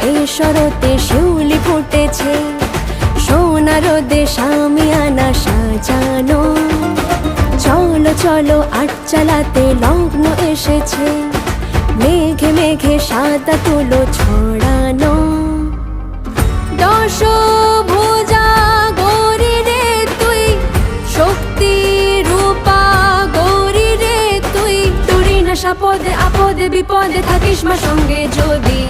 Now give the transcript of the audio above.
এই শরতে শিউলি ফুটেছে, সোনা রোদে শামিয়ানা সাজানো। চলো চলো আট চালাতে লগ্ন এসেছে, মেঘে মেঘে সাদা তুলো ছড়ানো। দশভুজা গৌরী রে তুই, শক্তি রূপা গৌরী রে তুই। তোরই না সাপদে আপদে বিপদে থাকিস মা সঙ্গে যদি।